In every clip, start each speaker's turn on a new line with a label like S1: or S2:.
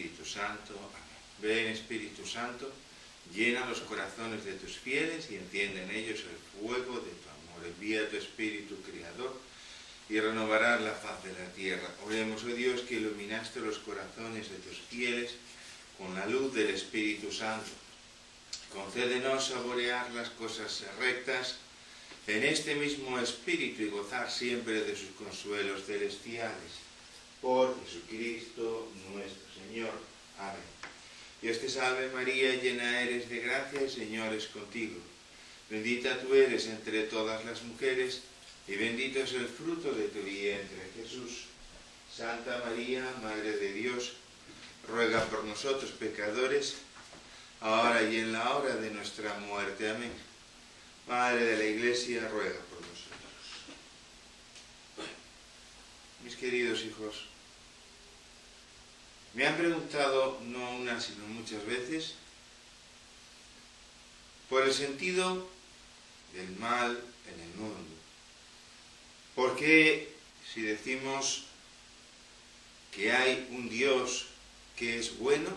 S1: Espíritu Santo. Amén. Ven, Espíritu Santo, llena los corazones de tus fieles y enciende en ellos el fuego de tu amor. Envía tu Espíritu Creador y renovarás la faz de la tierra. Oremos, oh Dios, que iluminaste los corazones de tus fieles con la luz del Espíritu Santo. Concédenos saborear las cosas rectas en este mismo Espíritu y gozar siempre de sus consuelos celestiales. Por Jesucristo nuestro Señor. Amén. Dios te salve María, llena eres de gracia, el Señor es contigo. Bendita tú eres entre todas las mujeres, y bendito es el fruto de tu vientre, Jesús. Santa María, Madre de Dios, ruega por nosotros pecadores, ahora y en la hora de nuestra muerte. Amén. Madre de la Iglesia, ruega por nosotros. Mis queridos hijos, me han preguntado no una sino muchas veces por el sentido del mal en el mundo. ¿Por qué si decimos que hay un Dios que es bueno,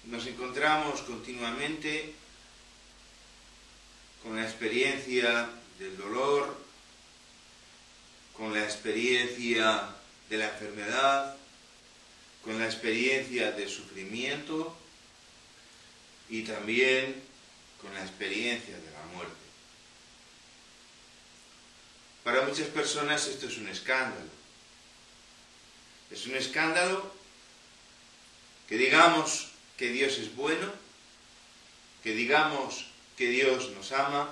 S1: nos encontramos continuamente con la experiencia del dolor, con la experiencia de la enfermedad, con la experiencia del sufrimiento y también con la experiencia de la muerte? Para muchas personas esto es un escándalo. Es un escándalo que digamos que Dios es bueno, que digamos que Dios nos ama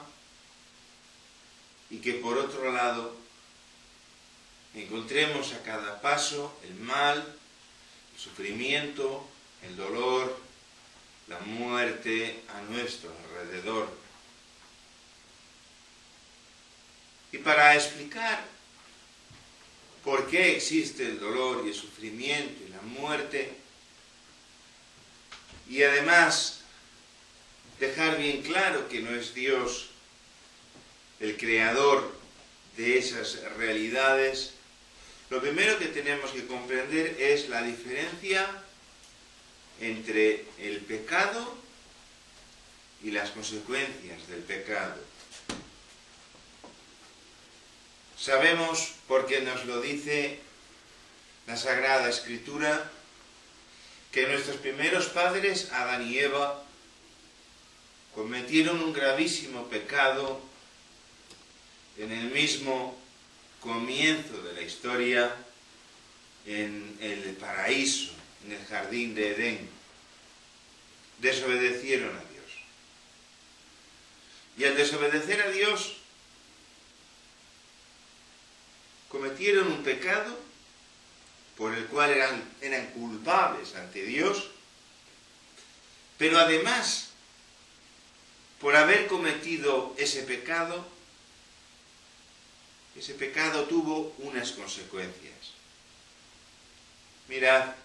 S1: y que por otro lado encontremos a cada paso el mal, el sufrimiento, el dolor, la muerte a nuestro alrededor. Y para explicar por qué existe el dolor y el sufrimiento y la muerte, y además dejar bien claro que no es Dios el creador de esas realidades, lo primero que tenemos que comprender es la diferencia entre el pecado y las consecuencias del pecado. Sabemos, porque nos lo dice la Sagrada Escritura, que nuestros primeros padres, Adán y Eva, cometieron un gravísimo pecado en el mismo comienzo de la historia, en el paraíso, en el jardín de Edén. Desobedecieron a Dios. Y al desobedecer a Dios, cometieron un pecado por el cual eran culpables ante Dios, pero además, por haber cometido ese pecado tuvo unas consecuencias. Mirad,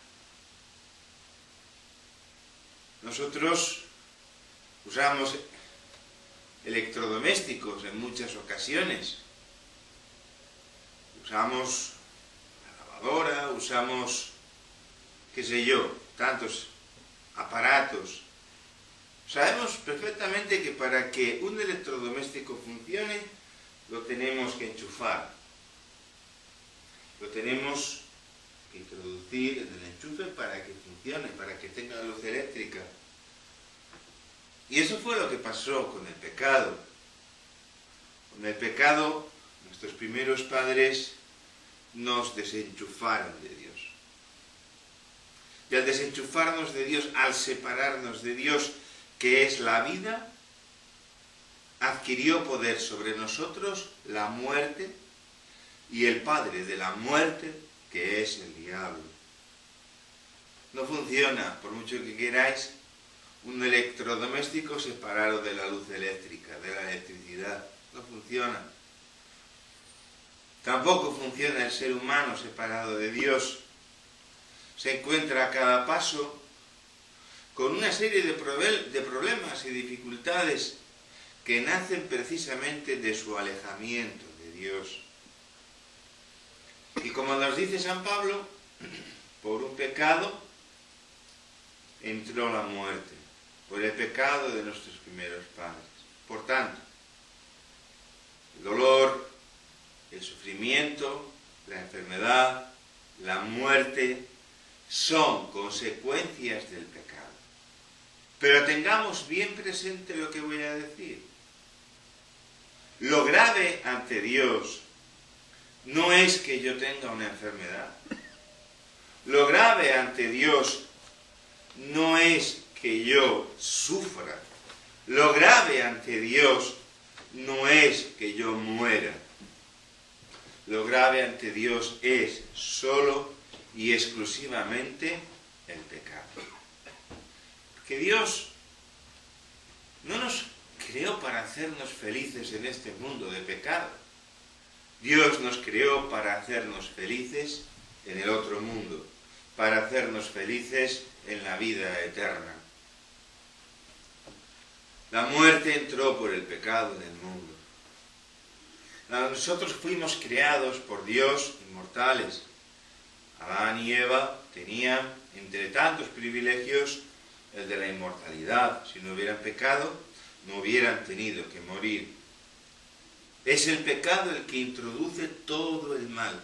S1: nosotros usamos electrodomésticos en muchas ocasiones. Usamos la lavadora, usamos, qué sé yo, tantos aparatos. Sabemos perfectamente que para que un electrodoméstico funcione, lo tenemos que enchufar. Lo tenemos que introducir en el enchufe para que funcione, para que tenga luz eléctrica. Y eso fue lo que pasó con el pecado. Con el pecado, nuestros primeros padres nos desenchufaron de Dios. Y al desenchufarnos de Dios, al separarnos de Dios, que es la vida, adquirió poder sobre nosotros la muerte y el padre de la muerte, que es el diablo. No funciona, por mucho que queráis, un electrodoméstico separado de la luz eléctrica, de la electricidad. No funciona. Tampoco funciona el ser humano separado de Dios. Se encuentra a cada paso con una serie de problemas y dificultades que nacen precisamente de su alejamiento de Dios. Y como nos dice San Pablo, por un pecado entró la muerte, por el pecado de nuestros primeros padres. Por tanto, el dolor, el sufrimiento, la enfermedad, la muerte son consecuencias del pecado. Pero tengamos bien presente lo que voy a decir. Lo grave ante Dios no es que yo tenga una enfermedad. Lo grave ante Dios no es que yo sufra. Lo grave ante Dios no es que yo muera. Lo grave ante Dios es solo y exclusivamente el pecado. Porque Dios no nos creó para hacernos felices en este mundo de pecado. Dios nos creó para hacernos felices en el otro mundo, para hacernos felices en la vida eterna. La muerte entró por el pecado en el mundo. Nosotros fuimos creados por Dios, inmortales. Adán y Eva tenían, entre tantos privilegios, el de la inmortalidad. Si no hubieran pecado, no hubieran tenido que morir. Es el pecado el que introduce todo el mal.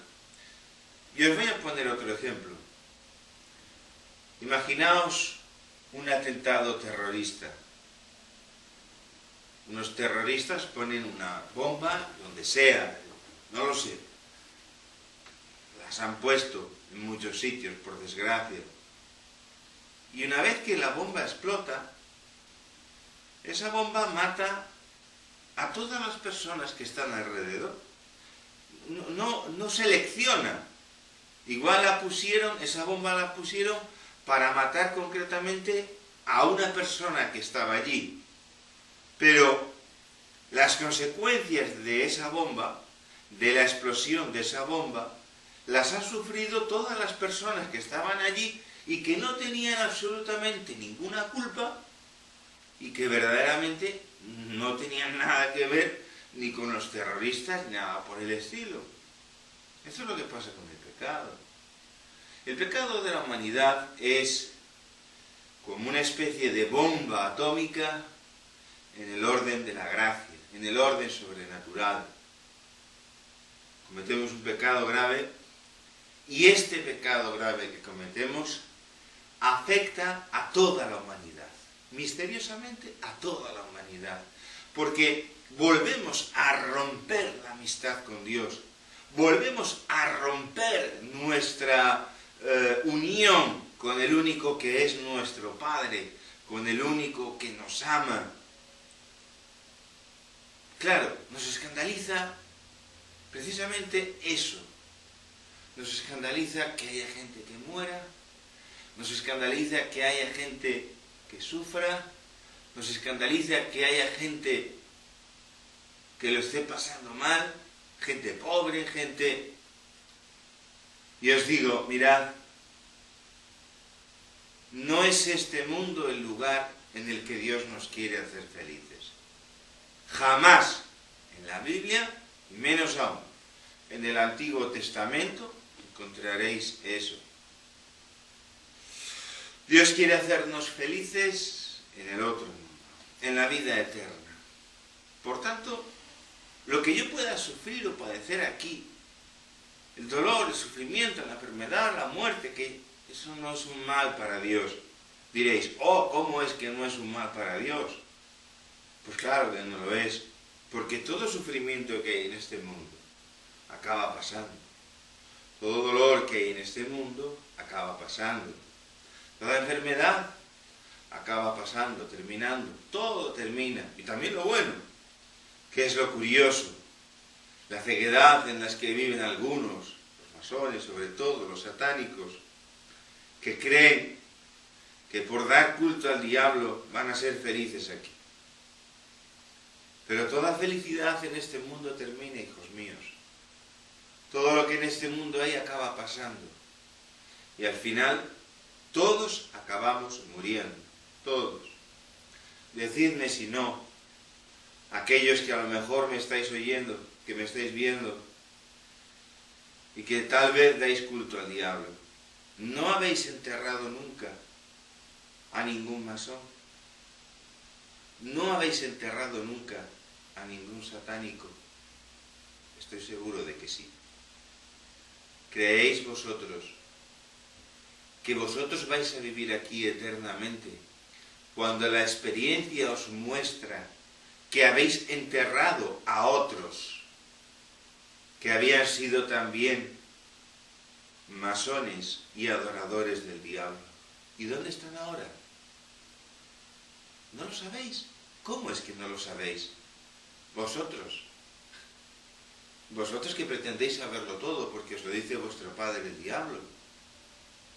S1: Y os voy a poner otro ejemplo. Imaginaos un atentado terrorista. Unos terroristas ponen una bomba donde sea, no lo sé. Las han puesto en muchos sitios, por desgracia. Y una vez que la bomba explota, esa bomba mata a todas las personas que están alrededor. No selecciona. Igual esa bomba la pusieron para matar concretamente a una persona que estaba allí. Pero las consecuencias de esa bomba, de la explosión de esa bomba, las han sufrido todas las personas que estaban allí y que no tenían absolutamente ninguna culpa y que verdaderamente no tenían nada que ver ni con los terroristas ni nada por el estilo. Eso es lo que pasa con el pecado. El pecado de la humanidad es como una especie de bomba atómica en el orden de la gracia, en el orden sobrenatural. Cometemos un pecado grave y este pecado grave que cometemos afecta a toda la humanidad, misteriosamente a toda la humanidad, porque volvemos a romper la amistad con Dios, volvemos a romper nuestra unión con el único que es nuestro Padre, con el único que nos ama. Claro, nos escandaliza precisamente eso. Nos escandaliza que haya gente que muera, nos escandaliza que haya gente que sufra, nos escandaliza que haya gente que lo esté pasando mal, gente pobre, gente... Y os digo, mirad, no es este mundo el lugar en el que Dios nos quiere hacer felices. Jamás en la Biblia, y menos aún en el Antiguo Testamento, encontraréis eso. Dios quiere hacernos felices en el otro mundo, en la vida eterna. Por tanto, lo que yo pueda sufrir o padecer aquí, el dolor, el sufrimiento, la enfermedad, la muerte, que eso no es un mal para Dios. Diréis, oh, ¿cómo es que no es un mal para Dios? Pues claro que no lo es, porque todo sufrimiento que hay en este mundo acaba pasando. Todo dolor que hay en este mundo acaba pasando. Toda enfermedad acaba pasando, terminando. Todo termina. Y también lo bueno, que es lo curioso. La ceguedad en la que viven algunos, los masones sobre todo, los satánicos, que creen que por dar culto al diablo van a ser felices aquí. Pero toda felicidad en este mundo termina, hijos míos. Todo lo que en este mundo hay acaba pasando. Y al final, todos acabamos muriendo. Todos. Decidme si no, aquellos que a lo mejor me estáis oyendo, que me estáis viendo, y que tal vez dais culto al diablo. no habéis enterrado nunca a ningún masón. No habéis enterrado nunca a ningún satánico. Estoy seguro de que sí. ¿Creéis vosotros que vosotros vais a vivir aquí eternamente cuando la experiencia os muestra que habéis enterrado a otros que habían sido también masones y adoradores del diablo? ¿Y dónde están ahora? ¿No lo sabéis? ¿Cómo es que no lo sabéis? Vosotros que pretendéis saberlo todo porque os lo dice vuestro padre el diablo.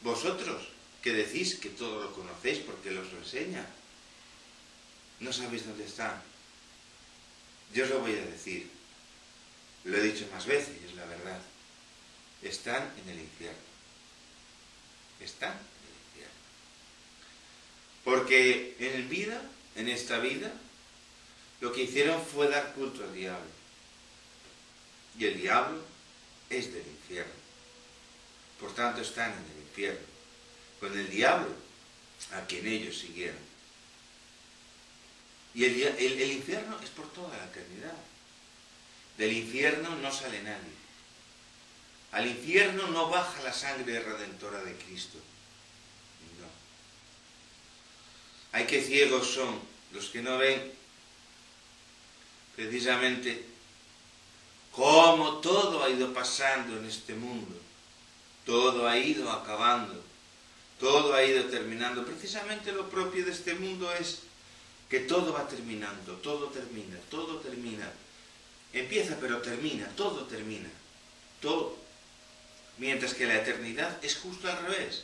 S1: Vosotros que decís que todo lo conocéis porque os lo enseña. No sabéis dónde están. Yo os lo voy a decir. Lo he dicho más veces y es la verdad. Están en el infierno. Están en el infierno. Porque en esta vida, lo que hicieron fue dar culto al diablo. Y el diablo es del infierno. Por tanto, están en el infierno. Con el diablo, a quien ellos siguieron. Y el infierno es por toda la eternidad. Del infierno no sale nadie. Al infierno no baja la sangre redentora de Cristo. No. Ay, qué ciegos son los que no ven precisamente cómo todo ha ido pasando en este mundo. Todo ha ido acabando. Todo ha ido terminando. Precisamente lo propio de este mundo es que todo va terminando. Todo termina, todo termina. Empieza pero termina, todo termina. Todo. Mientras que la eternidad es justo al revés.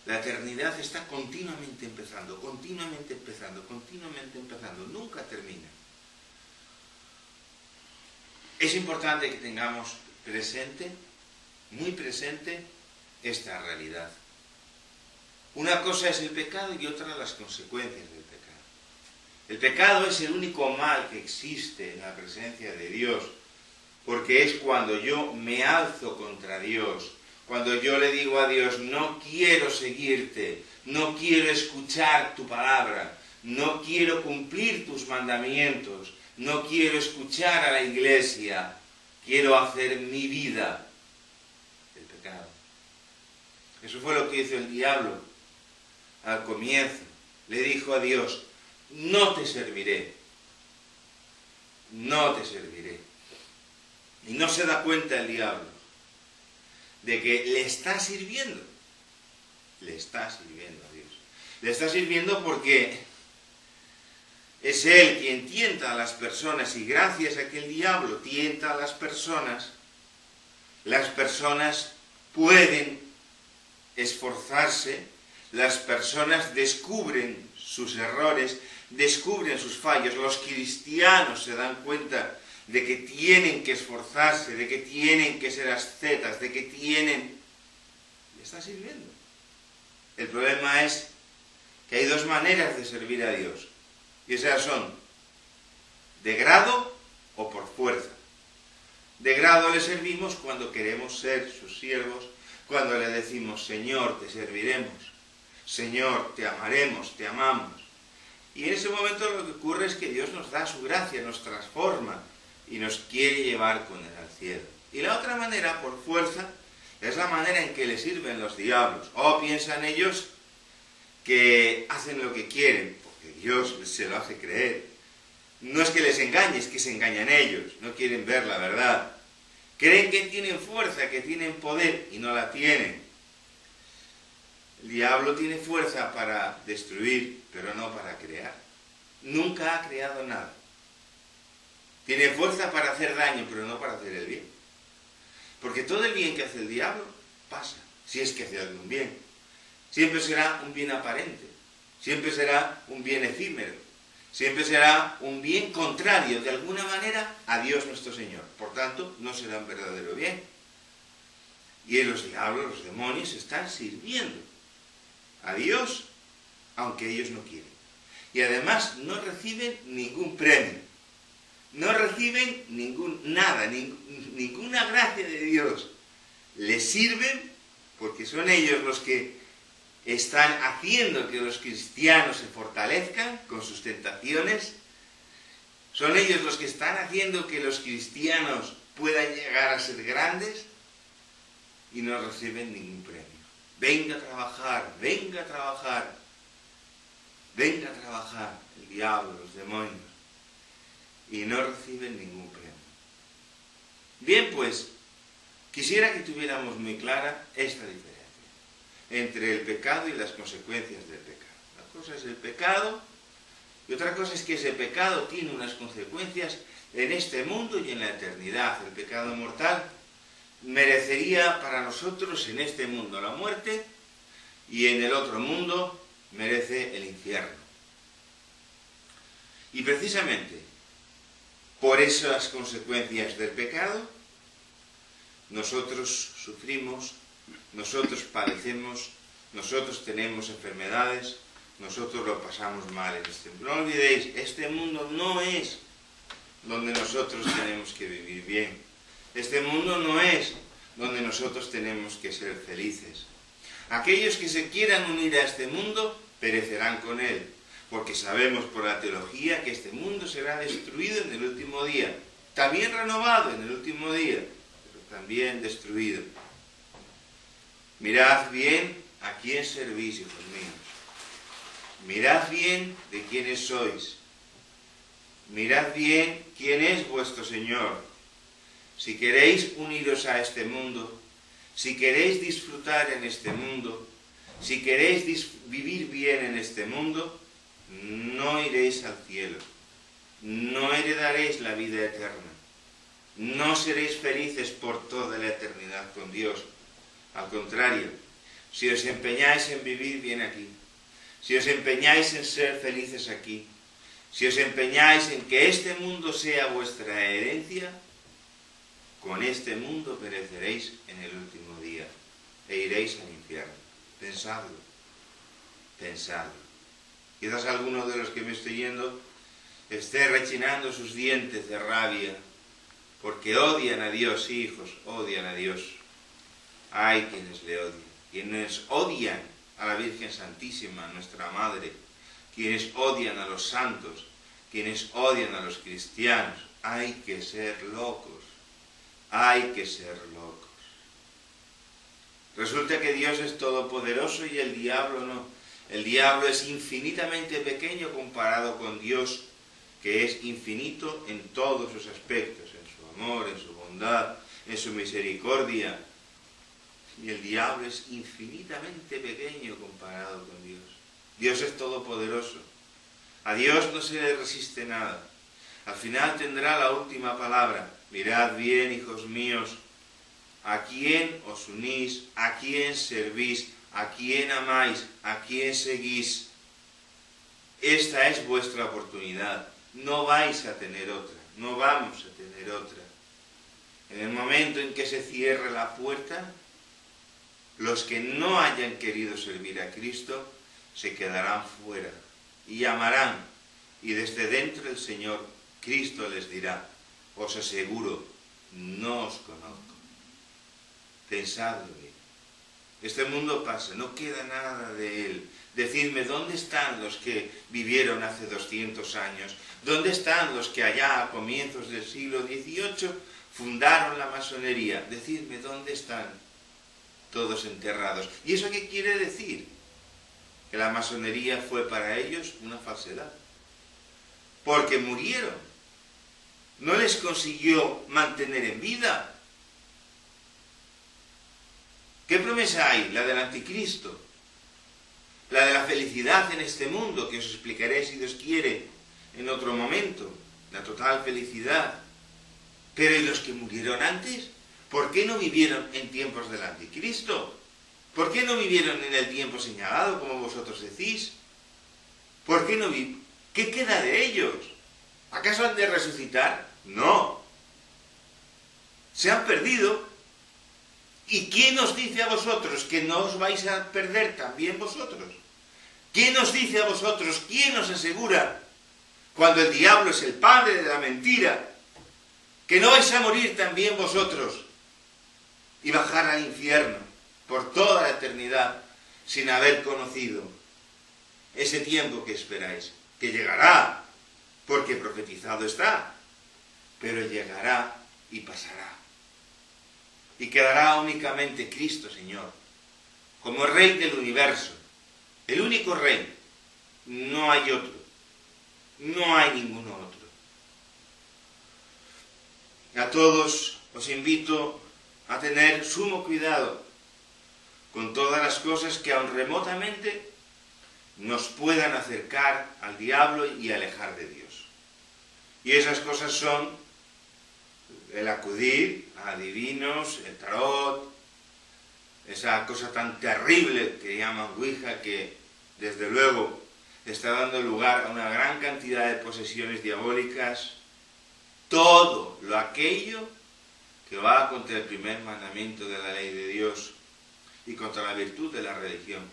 S1: La eternidad está continuamente empezando, continuamente empezando, continuamente empezando. Nunca termina. Es importante que tengamos presente, muy presente, esta realidad. Una cosa es el pecado y otra las consecuencias del pecado. El pecado es el único mal que existe en la presencia de Dios, porque es cuando yo me alzo contra Dios, cuando yo le digo a Dios, no quiero seguirte, no quiero escuchar tu palabra, no quiero cumplir tus mandamientos, no quiero escuchar a la iglesia, quiero hacer mi vida. El pecado. Eso fue lo que hizo el diablo al comienzo. Le dijo a Dios, no te serviré, no te serviré. Y no se da cuenta el diablo de que le está sirviendo. Le está sirviendo a Dios. Le está sirviendo porque es Él quien tienta a las personas y gracias a que el diablo tienta a las personas pueden esforzarse, las personas descubren sus errores, descubren sus fallos. Los cristianos se dan cuenta de que tienen que esforzarse, de que tienen que ser ascetas, de que tienen... Le está sirviendo. El problema es que hay dos maneras de servir a Dios. Y esas son de grado o por fuerza. De grado le servimos cuando queremos ser sus siervos, cuando le decimos, Señor, te serviremos, Señor, te amaremos, te amamos. Y en ese momento lo que ocurre es que Dios nos da su gracia, nos transforma y nos quiere llevar con Él al cielo. Y la otra manera, por fuerza, es la manera en que le sirven los diablos. O piensan ellos que hacen lo que quieren, porque Dios se lo hace creer. No es que les engañe, es que se engañan ellos, no quieren ver la verdad. Creen que tienen fuerza, que tienen poder, y no la tienen. El diablo tiene fuerza para destruir, pero no para crear. Nunca ha creado nada. Tiene fuerza para hacer daño, pero no para hacer el bien. Porque todo el bien que hace el diablo pasa, si es que hace algún bien. Siempre será un bien aparente, siempre será un bien efímero, siempre será un bien contrario, de alguna manera, a Dios nuestro Señor. Por tanto, no será un verdadero bien. Y los diablos, los demonios, están sirviendo a Dios, aunque ellos no quieren. Y además no reciben ningún premio. No reciben ninguna gracia de Dios. Les sirven porque son ellos los que están haciendo que los cristianos se fortalezcan con sus tentaciones. Son ellos los que están haciendo que los cristianos puedan llegar a ser grandes y no reciben ningún premio. Venga a trabajar, venga a trabajar, venga a trabajar el diablo, los demonios, y no reciben ningún premio. Bien, pues, quisiera que tuviéramos muy clara esta diferencia entre el pecado y las consecuencias del pecado. Una cosa es el pecado y otra cosa es que ese pecado tiene unas consecuencias en este mundo y en la eternidad. El pecado mortal merecería para nosotros en este mundo la muerte y en el otro mundo merece el infierno. Y precisamente por esas consecuencias del pecado nosotros sufrimos, nosotros padecemos, nosotros tenemos enfermedades, nosotros lo pasamos mal en este mundo. No olvidéis, este mundo no es donde nosotros tenemos que vivir bien. Este mundo no es donde nosotros tenemos que ser felices. Aquellos que se quieran unir a este mundo perecerán con él, porque sabemos por la teología que este mundo será destruido en el último día, también renovado en el último día, pero también destruido. Mirad bien a quién servís, hijos míos. Mirad bien de quiénes sois. Mirad bien quién es vuestro Señor. Si queréis uniros a este mundo, si queréis disfrutar en este mundo, si queréis vivir bien en este mundo, no iréis al cielo, no heredaréis la vida eterna, no seréis felices por toda la eternidad con Dios. Al contrario, si os empeñáis en vivir bien aquí, si os empeñáis en ser felices aquí, si os empeñáis en que este mundo sea vuestra herencia, con este mundo pereceréis en el último día e iréis al infierno. Pensadlo, pensadlo. Quizás alguno de los que me estoy yendo esté rechinando sus dientes de rabia porque odian a Dios, sí, hijos, odian a Dios. Hay quienes le odian, quienes odian a la Virgen Santísima, nuestra Madre, quienes odian a los santos, quienes odian a los cristianos. Hay que ser locos, hay que ser locos. Resulta que Dios es todopoderoso y el diablo no. El diablo es infinitamente pequeño comparado con Dios, que es infinito en todos sus aspectos, en su amor, en su bondad, en su misericordia. Y el diablo es infinitamente pequeño comparado con Dios. Dios es todopoderoso. A Dios no se le resiste nada. Al final tendrá la última palabra. Mirad bien, hijos míos, a quién os unís, a quién servís, a quién amáis, a quién seguís. Esta es vuestra oportunidad. No vais a tener otra. No vamos a tener otra. En el momento en que se cierre la puerta, los que no hayan querido servir a Cristo se quedarán fuera y llamarán, y desde dentro el Señor Cristo les dirá: os aseguro, no os conozco. Pensadlo bien. Este mundo pasa, no queda nada de él. Decidme, ¿dónde están los que vivieron hace 200 años? ¿Dónde están los que allá a comienzos del siglo XVIII fundaron la masonería? Decidme, ¿dónde están? Todos enterrados. ¿Y eso qué quiere decir? Que la masonería fue para ellos una falsedad. Porque murieron. No les consiguió mantener en vida. ¿Qué promesa hay? La del anticristo. La de la felicidad en este mundo, que os explicaré si Dios quiere en otro momento. La total felicidad. Pero ¿y los que murieron antes? ¿Por qué no vivieron en tiempos del anticristo? ¿Por qué no vivieron en el tiempo señalado, como vosotros decís? ¿Por qué no vivieron? ¿Qué queda de ellos? ¿Acaso han de resucitar? No. Se han perdido. ¿Y quién os dice a vosotros que no os vais a perder también vosotros? ¿Quién os dice a vosotros, quién os asegura, cuando el diablo es el padre de la mentira, que no vais a morir también vosotros y bajar al infierno? por toda la eternidad sin haber conocido ese tiempo que esperáis, que llegará, porque profetizado está, pero llegará y pasará. Y quedará únicamente Cristo, Señor, como Rey del universo, el único Rey. No hay otro, no hay ninguno otro. A todos os invito a tener sumo cuidado con todas las cosas que aun remotamente nos puedan acercar al diablo y alejar de Dios. Y esas cosas son el acudir a adivinos, el tarot, esa cosa tan terrible que llaman Ouija, que desde luego está dando lugar a una gran cantidad de posesiones diabólicas, todo lo aquello que va contra el primer mandamiento de la ley de Dios y contra la virtud de la religión.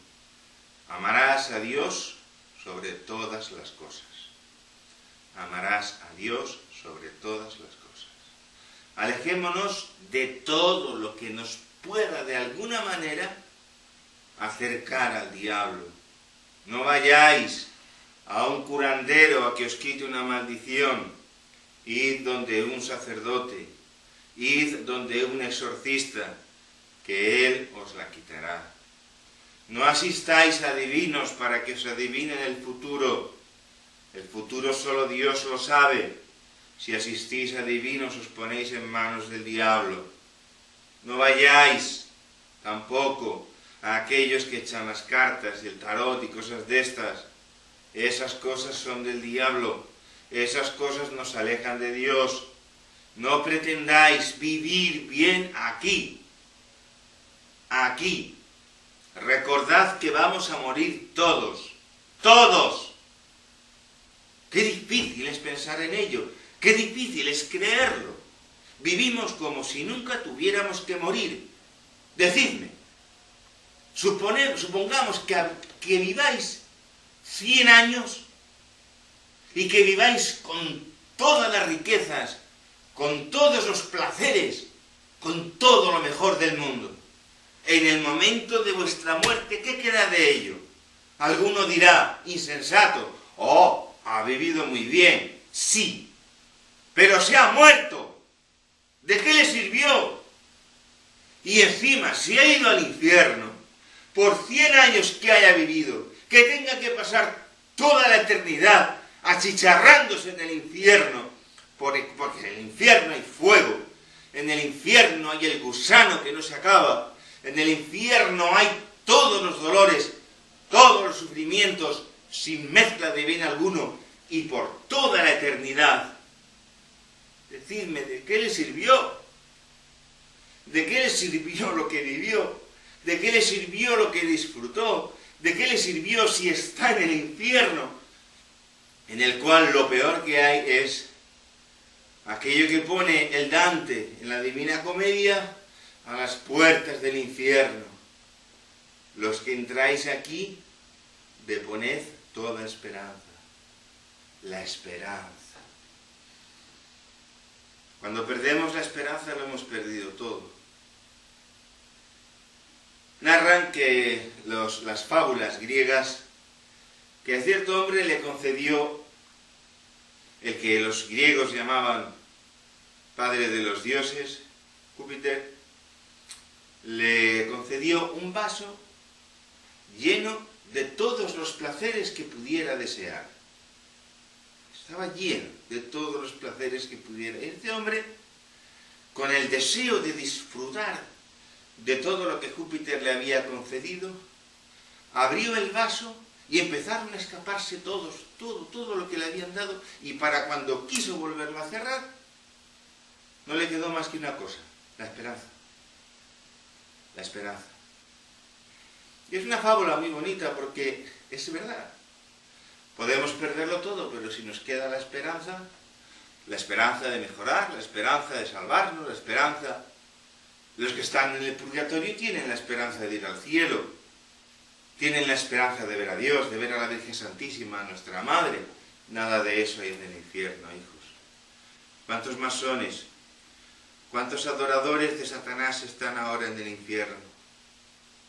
S1: Amarás a Dios sobre todas las cosas. Amarás a Dios sobre todas las cosas. Alejémonos de todo lo que nos pueda de alguna manera acercar al diablo. No vayáis a un curandero a que os quite una maldición. Id donde un sacerdote, id donde un exorcista, que él os la quitará. No asistáis a adivinos para que os adivinen el futuro. El futuro solo Dios lo sabe. Si asistís a adivinos os ponéis en manos del diablo. No vayáis tampoco a aquellos que echan las cartas y el tarot y cosas de estas. Esas cosas son del diablo. Esas cosas nos alejan de Dios. No pretendáis vivir bien aquí. Aquí. Recordad que vamos a morir todos. ¡Todos! Qué difícil es pensar en ello. Qué difícil es creerlo. Vivimos como si nunca tuviéramos que morir. Decidme. Supongamos que viváis 100 años y que viváis con todas las riquezas, con todos los placeres, con todo lo mejor del mundo. En el momento de vuestra muerte, ¿qué queda de ello? Alguno dirá, insensato, oh, ha vivido muy bien, sí, pero se ha muerto. ¿De qué le sirvió? Y encima, si ha ido al infierno, por 100 años que haya vivido, que tenga que pasar toda la eternidad achicharrándose en el infierno, porque en el infierno hay fuego, en el infierno hay el gusano que no se acaba, en el infierno hay todos los dolores, todos los sufrimientos, sin mezcla de bien alguno, y por toda la eternidad. Decidme, ¿de qué le sirvió? ¿De qué le sirvió lo que vivió? ¿De qué le sirvió lo que disfrutó? ¿De qué le sirvió si está en el infierno? En el cual lo peor que hay es aquello que pone el Dante en la Divina Comedia, a las puertas del infierno. Los que entráis aquí, deponed toda esperanza. La esperanza. Cuando perdemos la esperanza lo hemos perdido todo. Narran que las fábulas griegas, que a cierto hombre le concedió el que los griegos llamaban padre de los dioses, Júpiter, le concedió un vaso lleno de todos los placeres que pudiera desear. Estaba lleno de todos los placeres que pudiera. Este hombre, con el deseo de disfrutar de todo lo que Júpiter le había concedido, abrió el vaso y empezaron a escaparse todo lo que le habían dado, y para cuando quiso volverlo a cerrar, no le quedó más que una cosa: la esperanza. La esperanza. Y es una fábula muy bonita porque es verdad. Podemos perderlo todo, pero si nos queda la esperanza de mejorar, la esperanza de salvarnos, la esperanza... Los que están en el purgatorio tienen la esperanza de ir al cielo, tienen la esperanza de ver a Dios, de ver a la Virgen Santísima, a nuestra Madre. Nada de eso hay en el infierno, hijos. ¿Cuántos masones, cuántos adoradores de Satanás están ahora en el infierno?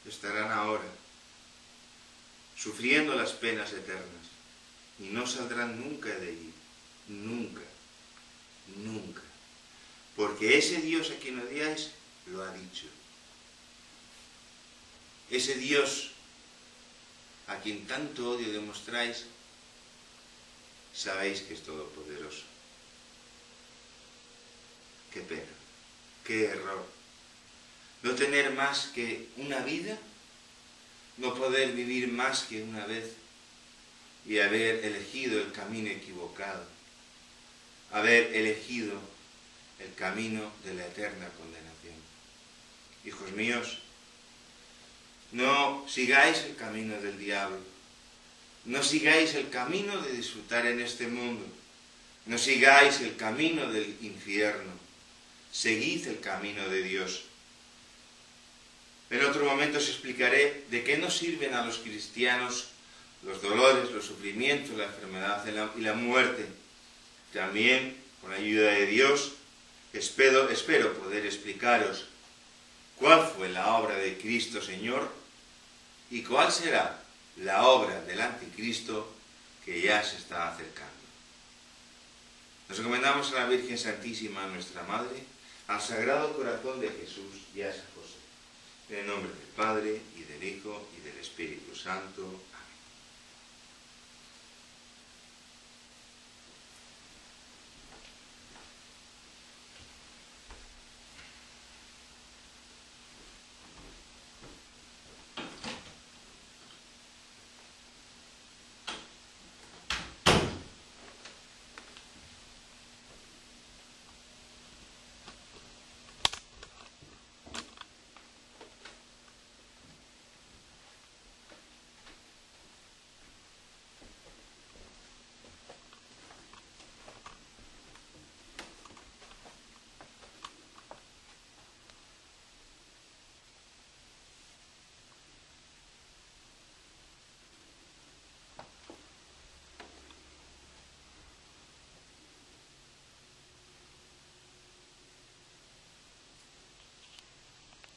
S1: estarán ahora sufriendo las penas eternas y no saldrán nunca de allí, nunca, nunca, porque ese Dios a quien odiáis lo ha dicho. Ese Dios a quien tanto odio demostráis, sabéis que es todopoderoso. Qué pena, qué error. No tener más que una vida, no poder vivir más que una vez y haber elegido el camino equivocado, haber elegido el camino de la eterna condenación. Hijos míos, no sigáis el camino del diablo, no sigáis el camino de disfrutar en este mundo, no sigáis el camino del infierno, seguid el camino de Dios. En otro momento os explicaré de qué nos sirven a los cristianos los dolores, los sufrimientos, la enfermedad y la muerte. También, con la ayuda de Dios, espero poder explicaros cuál fue la obra de Cristo Señor y cuál será la obra del anticristo que ya se está acercando. Nos encomendamos a la Virgen Santísima, nuestra Madre, al Sagrado Corazón de Jesús y a San José. En el nombre del Padre, y del Hijo, y del Espíritu Santo.